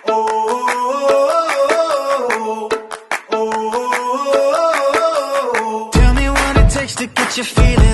Tell me what it takes to get you feeling